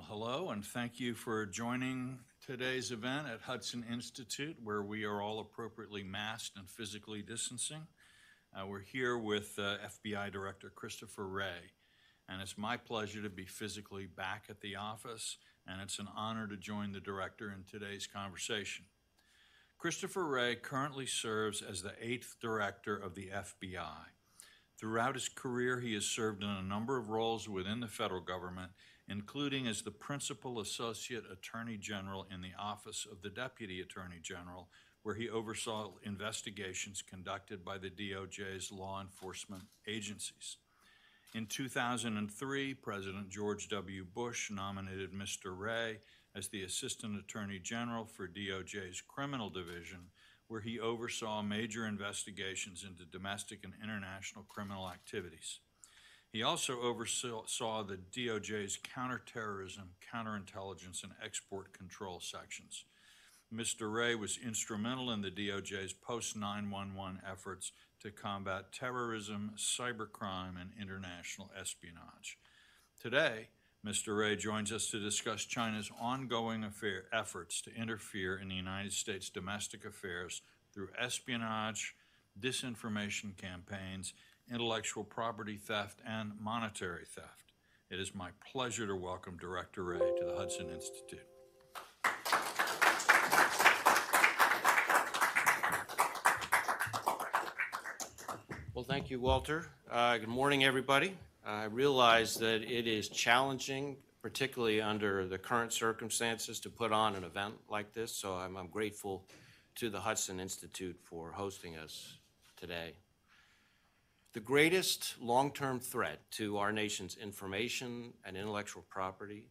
Hello, and thank you for joining today's event at Hudson Institute, where we are all appropriately masked and physically distancing. We're here with FBI Director Christopher Wray, and it's my pleasure to be physically back at the office, and it's an honor to join the director in today's conversation. Christopher Wray currently serves as the 8th director of the FBI. Throughout his career, he has served in a number of roles within the federal government, including as the Principal Associate Attorney General in the Office of the Deputy Attorney General, where he oversaw investigations conducted by the DOJ's law enforcement agencies. In 2003, President George W. Bush nominated Mr. Wray as the Assistant Attorney General for DOJ's Criminal Division, where he oversaw major investigations into domestic and international criminal activities. He also oversaw the DOJ's counterterrorism, counterintelligence, and export control sections. Mr. Wray was instrumental in the DOJ's post-9/11 efforts to combat terrorism, cybercrime, and international espionage. Today, Mr. Wray joins us to discuss China's ongoing efforts to interfere in the United States' domestic affairs through espionage, disinformation campaigns, intellectual property theft, and monetary theft. It is my pleasure to welcome Director Wray to the Hudson Institute. Well, thank you, Walter. Good morning, everybody. I realize that it is challenging, particularly under the current circumstances, to put on an event like this, so I'm grateful to the Hudson Institute for hosting us today. The greatest long-term threat to our nation's information and intellectual property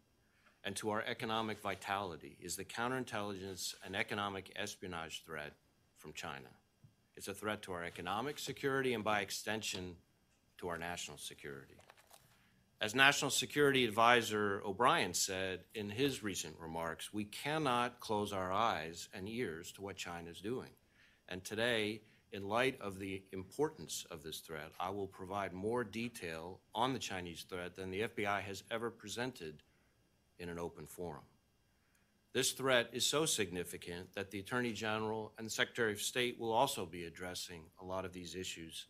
and to our economic vitality is the counterintelligence and economic espionage threat from China. It's a threat to our economic security and, by extension, to our national security. As National Security Advisor O'Brien said in his recent remarks, we cannot close our eyes and ears to what China is doing. And today, in light of the importance of this threat, I will provide more detail on the Chinese threat than the FBI has ever presented in an open forum. This threat is so significant that the Attorney General and the Secretary of State will also be addressing a lot of these issues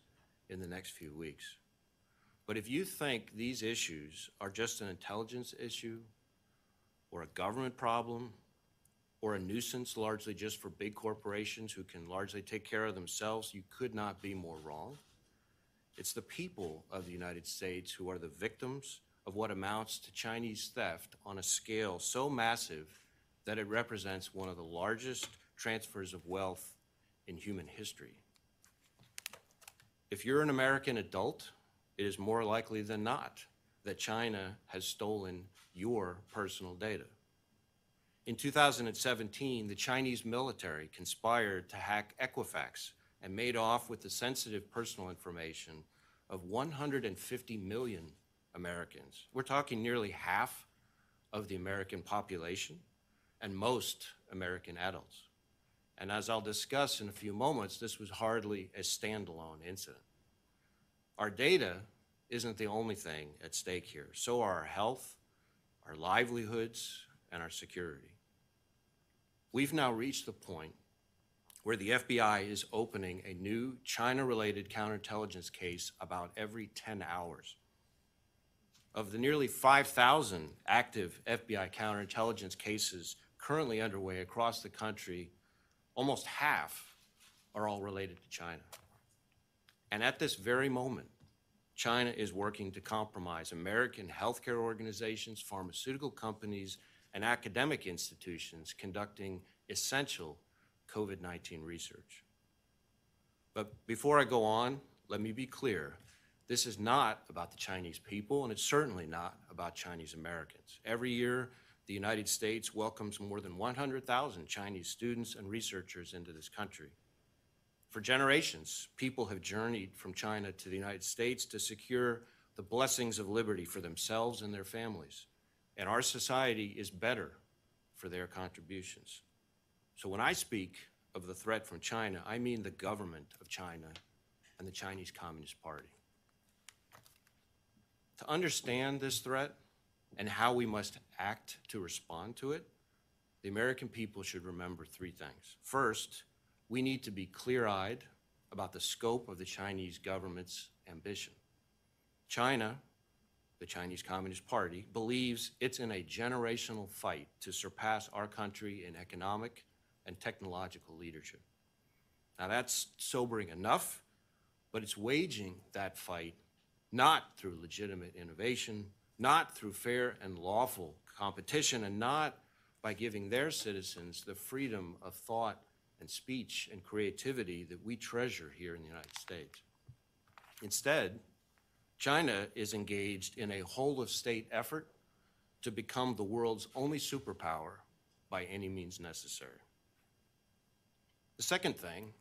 in the next few weeks. But if you think these issues are just an intelligence issue or a government problem or a nuisance largely just for big corporations who can largely take care of themselves, you could not be more wrong. It's the people of the United States who are the victims of what amounts to Chinese theft on a scale so massive that it represents one of the largest transfers of wealth in human history. If you're an American adult, it is more likely than not that China has stolen your personal data. In 2017, the Chinese military conspired to hack Equifax and made off with the sensitive personal information of 150 million Americans. We're talking nearly half of the American population and most American adults. And as I'll discuss in a few moments, this was hardly a standalone incident. Our data isn't the only thing at stake here. So are our health, our livelihoods, and our security. We've now reached the point where the FBI is opening a new China-related counterintelligence case about every 10 hours. Of the nearly 5,000 active FBI counterintelligence cases currently underway across the country, almost half are all related to China. And at this very moment, China is working to compromise American healthcare organizations, pharmaceutical companies, and academic institutions conducting essential COVID-19 research. But before I go on, let me be clear. This is not about the Chinese people, and it's certainly not about Chinese Americans. Every year, the United States welcomes more than 100,000 Chinese students and researchers into this country. For generations, people have journeyed from China to the United States to secure the blessings of liberty for themselves and their families. And our society is better for their contributions. So when I speak of the threat from China, I mean the government of China and the Chinese Communist Party. To understand this threat, and how we must act to respond to it, the American people should remember three things. First, we need to be clear-eyed about the scope of the Chinese government's ambition. China, the Chinese Communist Party, believes it's in a generational fight to surpass our country in economic and technological leadership. Now that's sobering enough, but it's waging that fight not through legitimate innovation, not through fair and lawful competition, and not by giving their citizens the freedom of thought and speech and creativity that we treasure here in the United States. Instead, China is engaged in a whole-of-state effort to become the world's only superpower by any means necessary. The second thing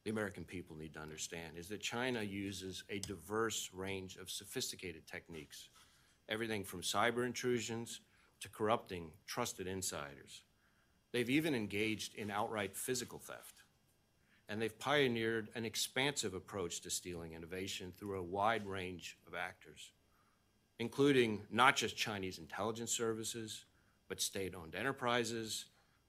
the American people need to understand is that China uses a diverse range of sophisticated techniques, everything from cyber intrusions to corrupting trusted insiders. They've even engaged in outright physical theft. And they've pioneered an expansive approach to stealing innovation through a wide range of actors, including not just Chinese intelligence services, but state-owned enterprises,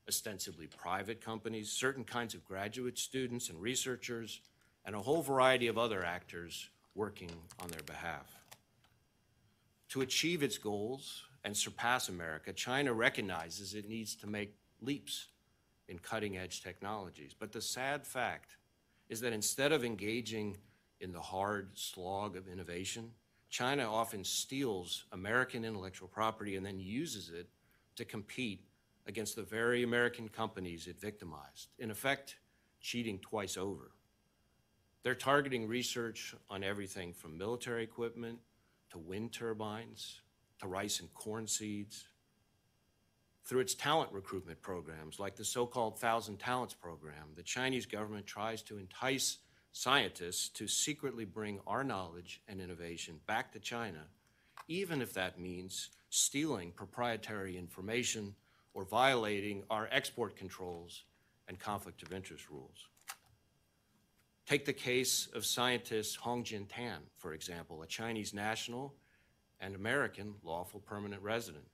ostensibly private companies, certain kinds of graduate students and researchers, and a whole variety of other actors working on their behalf. To achieve its goals and surpass America, China recognizes it needs to make leaps in cutting-edge technologies. But the sad fact is that instead of engaging in the hard slog of innovation, China often steals American intellectual property and then uses it to compete against the very American companies it victimized, in effect, cheating twice over. They're targeting research on everything from military equipment to wind turbines to rice and corn seeds. Through its talent recruitment programs, like the so-called 1,000 Talents program, the Chinese government tries to entice scientists to secretly bring our knowledge and innovation back to China, even if that means stealing proprietary information or violating our export controls and conflict of interest rules. Take the case of scientist Hong Jintan, for example, a Chinese national and American lawful permanent resident.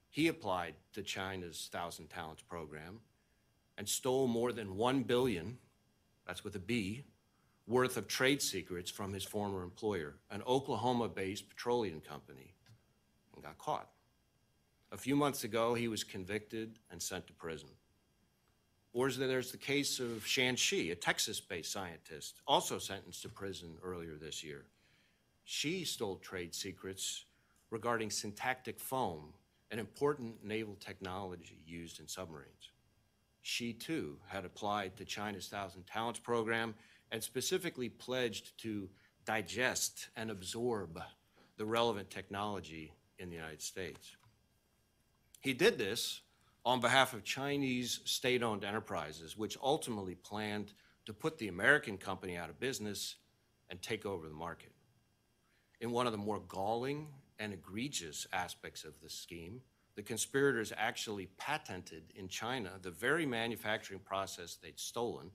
He applied to China's 1,000 Talents program and stole more than $1 billion, that's with a B, worth of trade secrets from his former employer, an Oklahoma-based petroleum company, and got caught. A few months ago, he was convicted and sent to prison. Or there's the case of Shan Shi, a Texas-based scientist, also sentenced to prison earlier this year. She stole trade secrets regarding syntactic foam, an important naval technology used in submarines. She, too, had applied to China's 1,000 Talents program and specifically pledged to digest and absorb the relevant technology in the United States. He did this on behalf of Chinese state-owned enterprises, which ultimately planned to put the American company out of business and take over the market. In one of the more galling and egregious aspects of the scheme, the conspirators actually patented in China the very manufacturing process they'd stolen,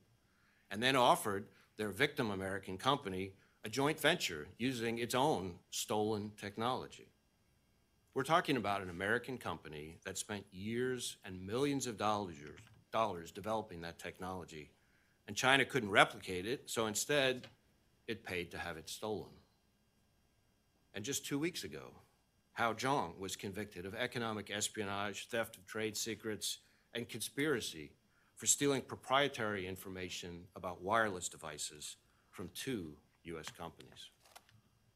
and then offered their victim American company a joint venture using its own stolen technology. We're talking about an American company that spent years and millions of dollars developing that technology, and China couldn't replicate it, so instead, it paid to have it stolen. And just 2 weeks ago, Hao Zhang was convicted of economic espionage, theft of trade secrets, and conspiracy for stealing proprietary information about wireless devices from 2 U.S. companies.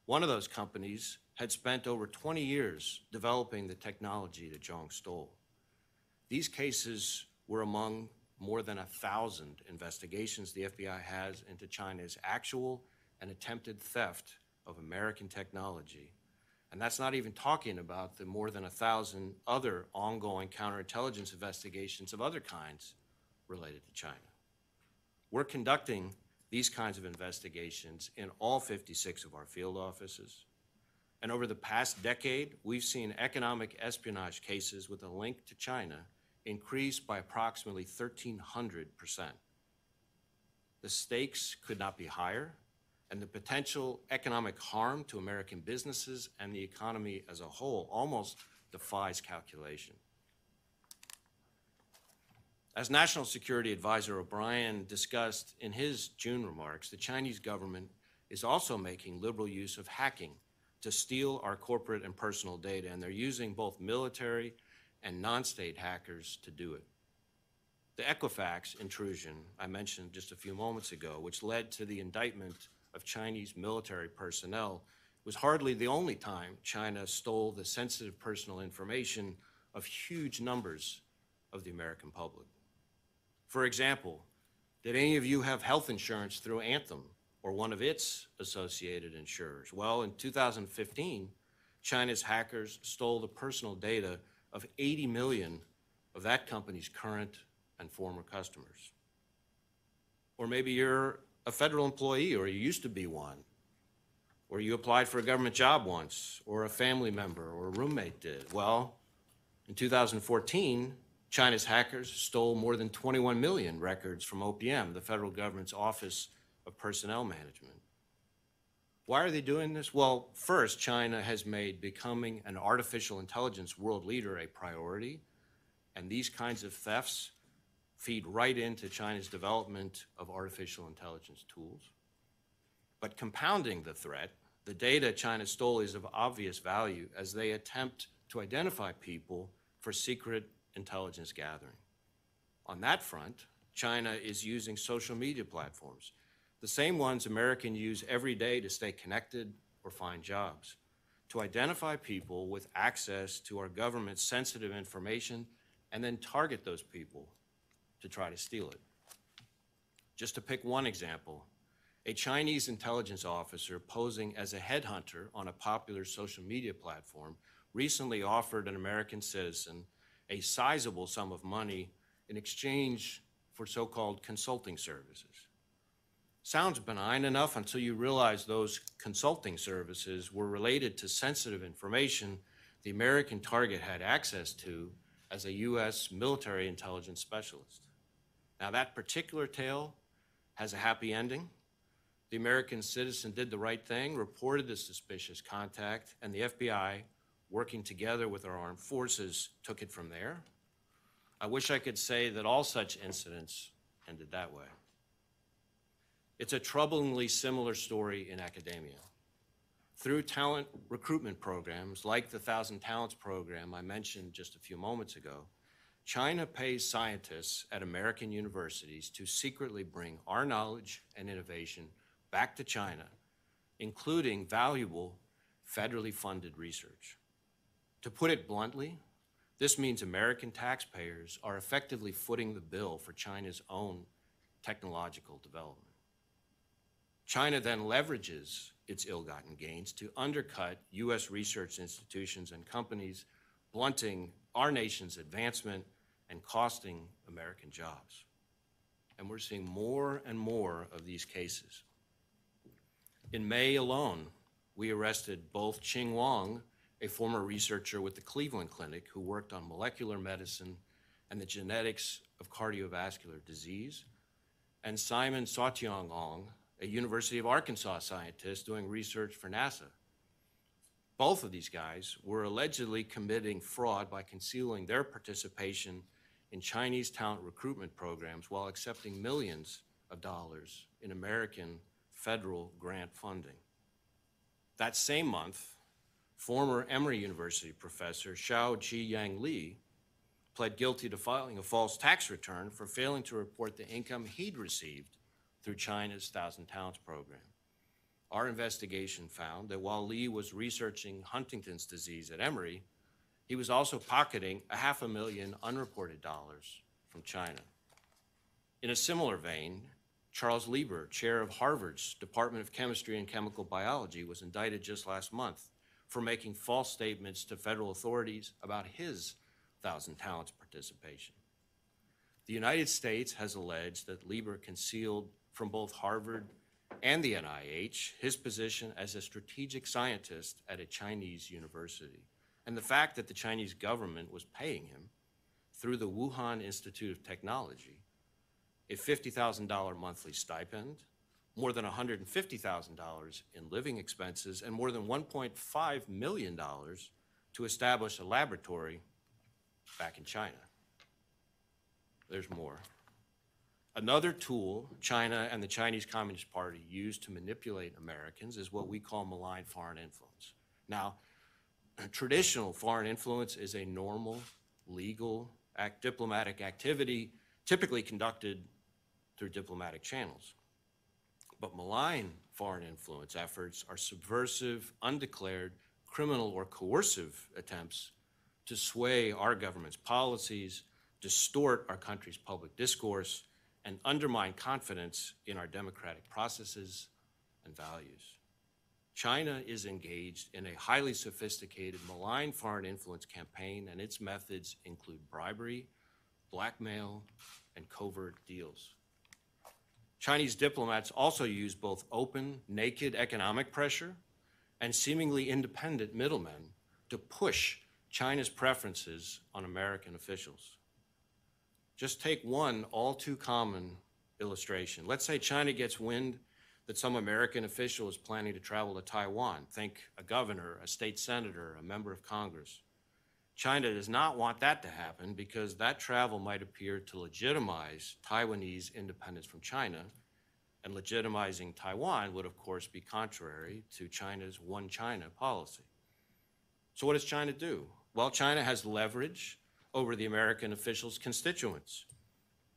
One of those companies had spent over 20 years developing the technology that Zhang stole. These cases were among more than 1,000 investigations the FBI has into China's actual and attempted theft of American technology. And that's not even talking about the more than 1,000 other ongoing counterintelligence investigations of other kinds related to China. We're conducting these kinds of investigations in all 56 of our field offices. And over the past decade, we've seen economic espionage cases with a link to China increase by approximately 1,300%. The stakes could not be higher, and the potential economic harm to American businesses and the economy as a whole almost defies calculation. As National Security Advisor O'Brien discussed in his June remarks, the Chinese government is also making liberal use of hacking to steal our corporate and personal data, and they're using both military and non-state hackers to do it. The Equifax intrusion I mentioned just a few moments ago, which led to the indictment of Chinese military personnel, was hardly the only time China stole the sensitive personal information of huge numbers of the American public. For example, did any of you have health insurance through Anthem or one of its associated insurers? Well, in 2015, China's hackers stole the personal data of 80 million of that company's current and former customers. Or maybe you're a federal employee, or you used to be one, or you applied for a government job once, or a family member or a roommate did. Well, in 2014, China's hackers stole more than 21 million records from OPM, the federal government's Office of Personnel Management. Why are they doing this? Well, first, China has made becoming an artificial intelligence world leader a priority, and these kinds of thefts feed right into China's development of artificial intelligence tools. But compounding the threat, the data China stole is of obvious value as they attempt to identify people for secret intelligence gathering. On that front, China is using social media platforms, the same ones Americans use every day to stay connected or find jobs, to identify people with access to our government's sensitive information and then target those people to try to steal it. Just to pick one example, a Chinese intelligence officer posing as a headhunter on a popular social media platform recently offered an American citizen a sizable sum of money in exchange for so-called consulting services. Sounds benign enough until you realize those consulting services were related to sensitive information the American target had access to as a U.S. military intelligence specialist. Now, that particular tale has a happy ending. The American citizen did the right thing, reported the suspicious contact, and the FBI, working together with our armed forces, took it from there. I wish I could say that all such incidents ended that way. It's a troublingly similar story in academia. Through talent recruitment programs like the 1,000 Talents program I mentioned just a few moments ago, China pays scientists at American universities to secretly bring our knowledge and innovation back to China, including valuable federally funded research. To put it bluntly, this means American taxpayers are effectively footing the bill for China's own technological development. China then leverages its ill-gotten gains to undercut U.S. research institutions and companies, blunting our nation's advancement and costing American jobs. And we're seeing more and more of these cases. In May alone, we arrested both Qing Wang, a former researcher with the Cleveland Clinic who worked on molecular medicine and the genetics of cardiovascular disease, and Simon Saotiong, a University of Arkansas scientist doing research for NASA. Both of these guys were allegedly committing fraud by concealing their participation in Chinese talent recruitment programs while accepting millions of dollars in American federal grant funding. That same month, former Emory University professor Xiao Ji-Yang Li pled guilty to filing a false tax return for failing to report the income he'd received through China's 1,000 Talents program. Our investigation found that while Li was researching Huntington's disease at Emory, he was also pocketing $500,000 unreported dollars from China. In a similar vein, Charles Lieber, chair of Harvard's Department of Chemistry and Chemical Biology, was indicted just last month for making false statements to federal authorities about his 1,000 Talents participation. The United States has alleged that Lieber concealed from both Harvard and the NIH his position as a strategic scientist at a Chinese university, and the fact that the Chinese government was paying him through the Wuhan Institute of Technology a $50,000 monthly stipend, more than $150,000 in living expenses, and more than $1.5 million to establish a laboratory back in China. There's more. Another tool China and the Chinese Communist Party use to manipulate Americans is what we call malign foreign influence. Now, traditional foreign influence is a normal, legal, diplomatic activity typically conducted through diplomatic channels. But malign foreign influence efforts are subversive, undeclared, criminal, or coercive attempts to sway our government's policies, distort our country's public discourse, and undermine confidence in our democratic processes and values. China is engaged in a highly sophisticated malign foreign influence campaign, and its methods include bribery, blackmail, and covert deals. Chinese diplomats also use both open, naked economic pressure and seemingly independent middlemen to push China's preferences on American officials. Just take one all too common illustration. Let's say China gets wind that some American official is planning to travel to Taiwan. Think a governor, a state senator, a member of Congress. China does not want that to happen because that travel might appear to legitimize Taiwanese independence from China, and legitimizing Taiwan would, of course, be contrary to China's one China policy. So what does China do? Well, China has leverage over the American officials' constituents.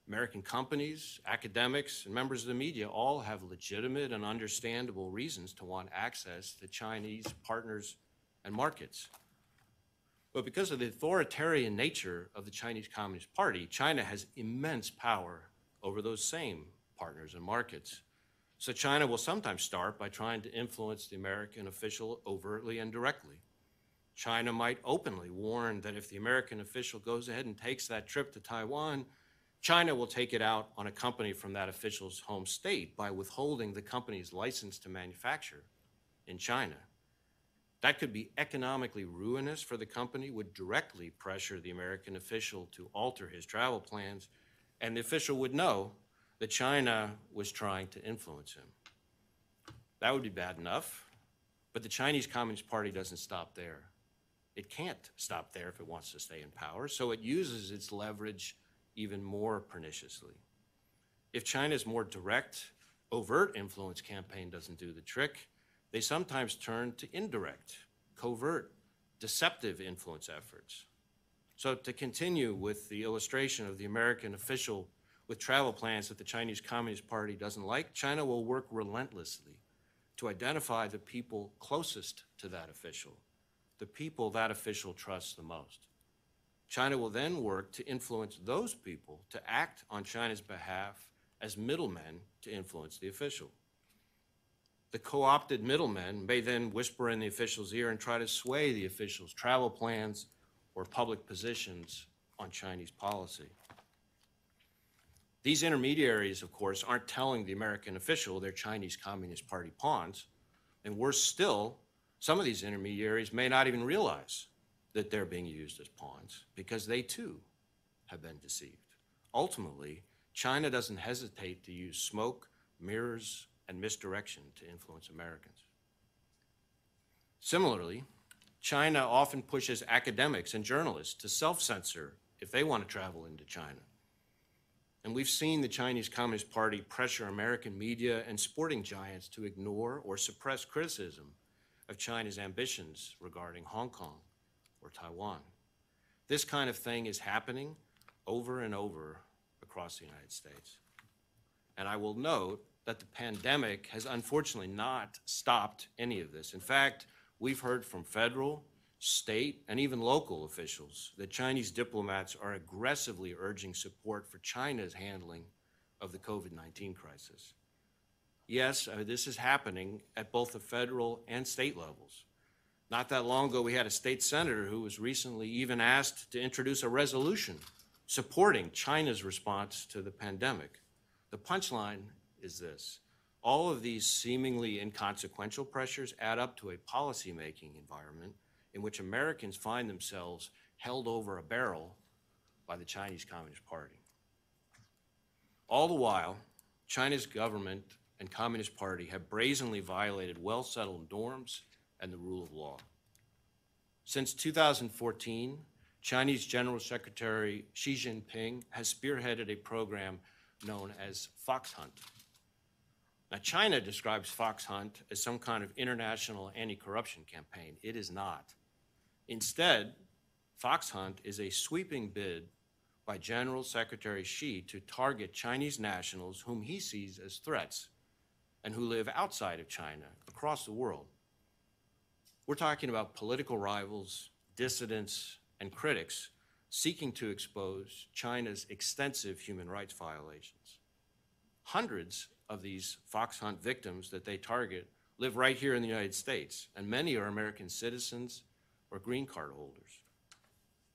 American companies, academics, and members of the media all have legitimate and understandable reasons to want access to Chinese partners and markets. But because of the authoritarian nature of the Chinese Communist Party, China has immense power over those same partners and markets. So China will sometimes start by trying to influence the American official overtly and directly. China might openly warn that if the American official goes ahead and takes that trip to Taiwan, China will take it out on a company from that official's home state by withholding the company's license to manufacture in China. That could be economically ruinous for the company, would directly pressure the American official to alter his travel plans, and the official would know that China was trying to influence him. That would be bad enough, but the Chinese Communist Party doesn't stop there. It can't stop there if it wants to stay in power, so it uses its leverage even more perniciously. If China's more direct, overt influence campaign doesn't do the trick, they sometimes turn to indirect, covert, deceptive influence efforts. So to continue with the illustration of the American official with travel plans that the Chinese Communist Party doesn't like, China will work relentlessly to identify the people closest to that official, the people that official trusts the most. China will then work to influence those people to act on China's behalf as middlemen to influence the official. The co-opted middlemen may then whisper in the official's ear and try to sway the official's travel plans or public positions on Chinese policy. These intermediaries, of course, aren't telling the American official they're Chinese Communist Party pawns, and worse still, some of these intermediaries may not even realize that they're being used as pawns because they too have been deceived. Ultimately, China doesn't hesitate to use smoke, mirrors, and misdirection to influence Americans. Similarly, China often pushes academics and journalists to self-censor if they want to travel into China. And we've seen the Chinese Communist Party pressure American media and sporting giants to ignore or suppress criticism of China's ambitions regarding Hong Kong or Taiwan. This kind of thing is happening over and over across the United States. And I will note that the pandemic has unfortunately not stopped any of this. In fact, we've heard from federal, state, and even local officials that Chinese diplomats are aggressively urging support for China's handling of the COVID-19 crisis. Yes, this is happening at both the federal and state levels. Not that long ago, we had a state senator who was recently even asked to introduce a resolution supporting China's response to the pandemic. The punchline is this: all of these seemingly inconsequential pressures add up to a policymaking environment in which Americans find themselves held over a barrel by the Chinese Communist Party. All the while, China's government and Communist Party have brazenly violated well-settled norms and the rule of law. Since 2014, Chinese General Secretary Xi Jinping has spearheaded a program known as Fox Hunt. Now, China describes Fox Hunt as some kind of international anti-corruption campaign. It is not. Instead, Fox Hunt is a sweeping bid by General Secretary Xi to target Chinese nationals whom he sees as threats and who live outside of China, across the world. We're talking about political rivals, dissidents, and critics seeking to expose China's extensive human rights violations. Hundreds of these Fox Hunt victims that they target live right here in the United States, and many are American citizens or green card holders.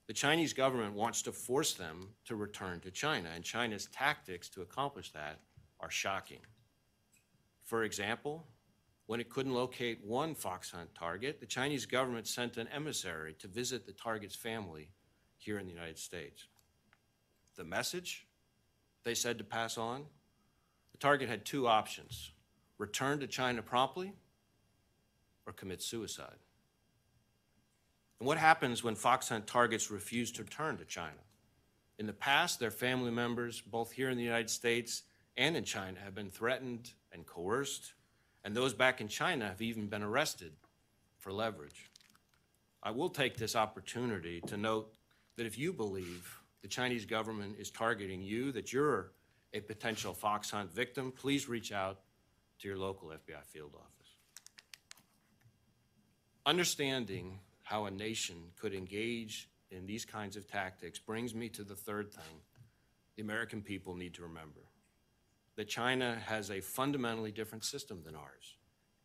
The Chinese government wants to force them to return to China, and China's tactics to accomplish that are shocking. For example, when it couldn't locate one Fox Hunt target, the Chinese government sent an emissary to visit the target's family here in the United States. The message they said to pass on? The target had two options: return to China promptly or commit suicide. And what happens when Fox Hunt targets refuse to return to China? In the past, their family members, both here in the United States and in China, have been threatened and coerced, and those back in China have even been arrested for leverage. I will take this opportunity to note that if you believe the Chinese government is targeting you, that you're a potential Fox Hunt victim, please reach out to your local FBI field office. Understanding how a nation could engage in these kinds of tactics brings me to the third thing the American people need to remember: that China has a fundamentally different system than ours,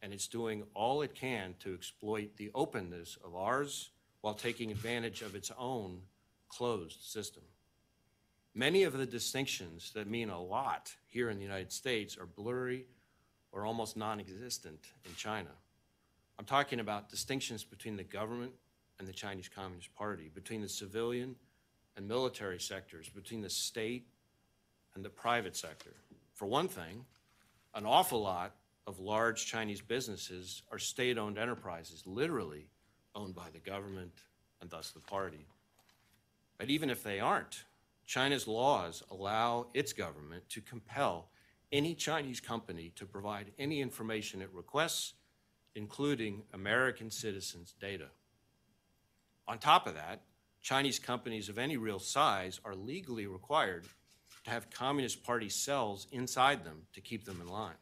and it's doing all it can to exploit the openness of ours while taking advantage of its own closed system. Many of the distinctions that mean a lot here in the United States are blurry or almost non-existent in China. I'm talking about distinctions between the government and the Chinese Communist Party, between the civilian and military sectors, between the state and the private sector. For one thing, an awful lot of large Chinese businesses are state-owned enterprises, literally owned by the government and thus the party. But even if they aren't, China's laws allow its government to compel any Chinese company to provide any information it requests, including American citizens' data. On top of that, Chinese companies of any real size are legally required to have Communist Party cells inside them to keep them in line.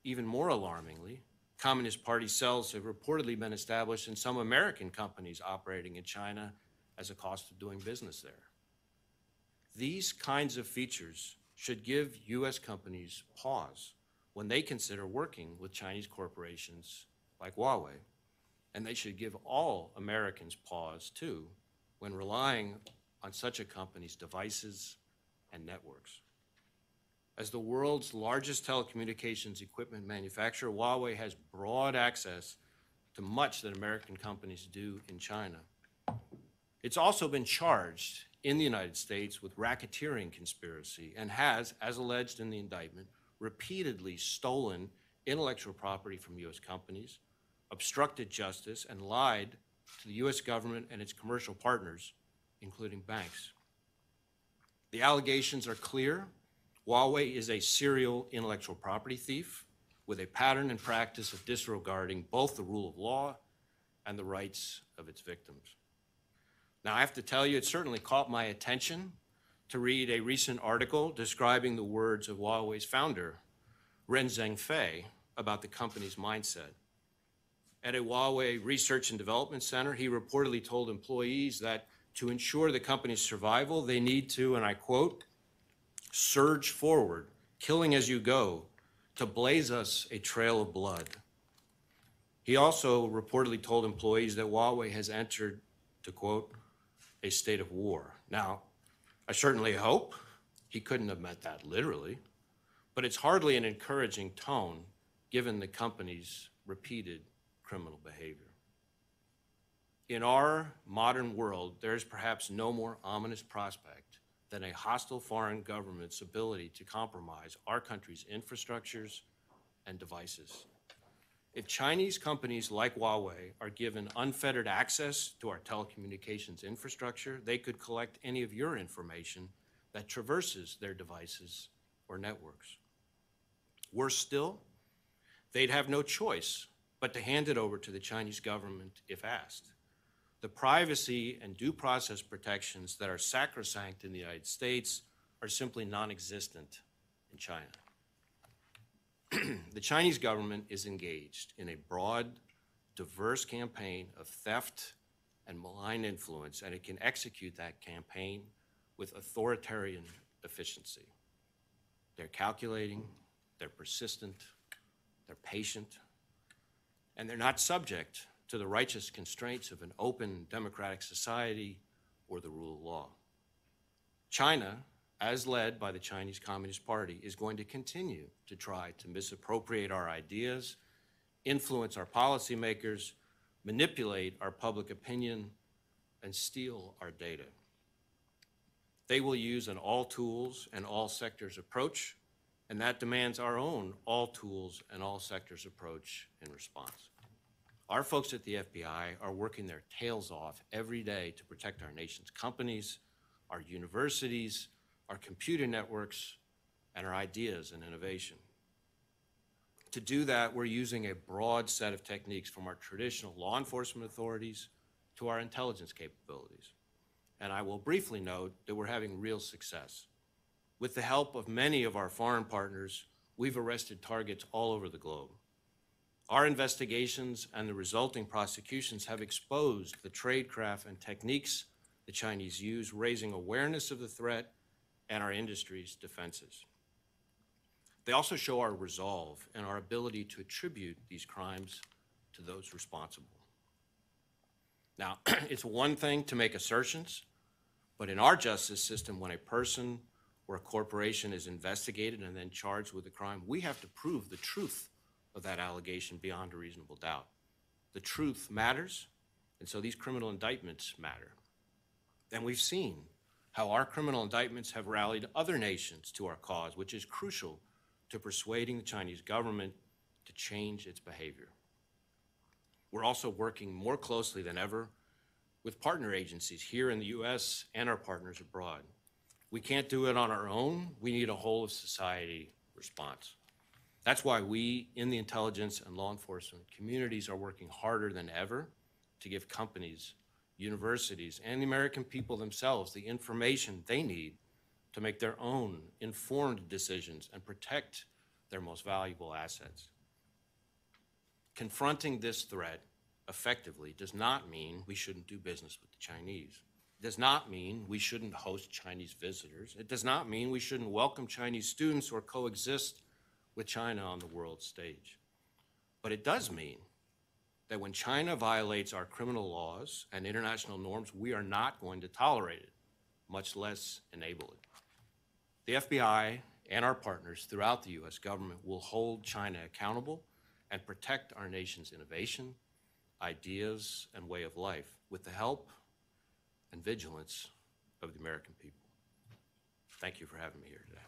Even more alarmingly, Communist Party cells have reportedly been established in some American companies operating in China as a cost of doing business there. These kinds of features should give U.S. companies pause when they consider working with Chinese corporations like Huawei, and they should give all Americans pause, too, when relying on such a company's devices and networks. As the world's largest telecommunications equipment manufacturer, Huawei has broad access to much that American companies do in China. It's also been charged in the United States with racketeering conspiracy and has, as alleged in the indictment, repeatedly stolen intellectual property from U.S. companies, obstructed justice, and lied to the U.S. government and its commercial partners, including banks. The allegations are clear. Huawei is a serial intellectual property thief with a pattern and practice of disregarding both the rule of law and the rights of its victims. Now, I have to tell you, it certainly caught my attention to read a recent article describing the words of Huawei's founder, Ren Zhengfei, about the company's mindset. At a Huawei Research and Development Center, he reportedly told employees that to ensure the company's survival, they need to, and I quote, surge forward, killing as you go, to blaze us a trail of blood. He also reportedly told employees that Huawei has entered, to quote, a state of war. Now, I certainly hope he couldn't have meant that literally, but it's hardly an encouraging tone given the company's repeated criminal behavior. In our modern world, there is perhaps no more ominous prospect than a hostile foreign government's ability to compromise our country's infrastructures and devices. If Chinese companies like Huawei are given unfettered access to our telecommunications infrastructure, they could collect any of your information that traverses their devices or networks. Worse still, they'd have no choice but to hand it over to the Chinese government if asked. The privacy and due process protections that are sacrosanct in the United States are simply non-existent in China. The Chinese government is engaged in a broad, diverse campaign of theft and malign influence, and it can execute that campaign with authoritarian efficiency. They're calculating, they're persistent, they're patient, and they're not subject to the righteous constraints of an open democratic society or the rule of law. China, as led by the Chinese Communist Party, is going to continue to try to misappropriate our ideas, influence our policymakers, manipulate our public opinion, and steal our data. They will use an all tools and all sectors approach, and that demands our own all tools and all sectors approach in response. Our folks at the FBI are working their tails off every day to protect our nation's companies, our universities, our computer networks, and our ideas and innovation. To do that, we're using a broad set of techniques from our traditional law enforcement authorities to our intelligence capabilities. And I will briefly note that we're having real success. With the help of many of our foreign partners, we've arrested targets all over the globe. Our investigations and the resulting prosecutions have exposed the tradecraft and techniques the Chinese use, raising awareness of the threat and our industry's defenses. They also show our resolve and our ability to attribute these crimes to those responsible. Now, it's one thing to make assertions, but in our justice system, when a person or a corporation is investigated and then charged with a crime, we have to prove the truth of that allegation beyond a reasonable doubt. The truth matters, and so these criminal indictments matter. And we've seen how our criminal indictments have rallied other nations to our cause, which is crucial to persuading the Chinese government to change its behavior. We're also working more closely than ever with partner agencies here in the US and our partners abroad. We can't do it on our own. We need a whole of society response. That's why we in the intelligence and law enforcement communities are working harder than ever to give companies, universities, and the American people themselves the information they need to make their own informed decisions and protect their most valuable assets. Confronting this threat effectively does not mean we shouldn't do business with the Chinese. It does not mean we shouldn't host Chinese visitors. It does not mean we shouldn't welcome Chinese students or coexist with China on the world stage. But it does mean that when China violates our criminal laws and international norms, we are not going to tolerate it, much less enable it. The FBI and our partners throughout the US government will hold China accountable and protect our nation's innovation, ideas, and way of life with the help and vigilance of the American people. Thank you for having me here today.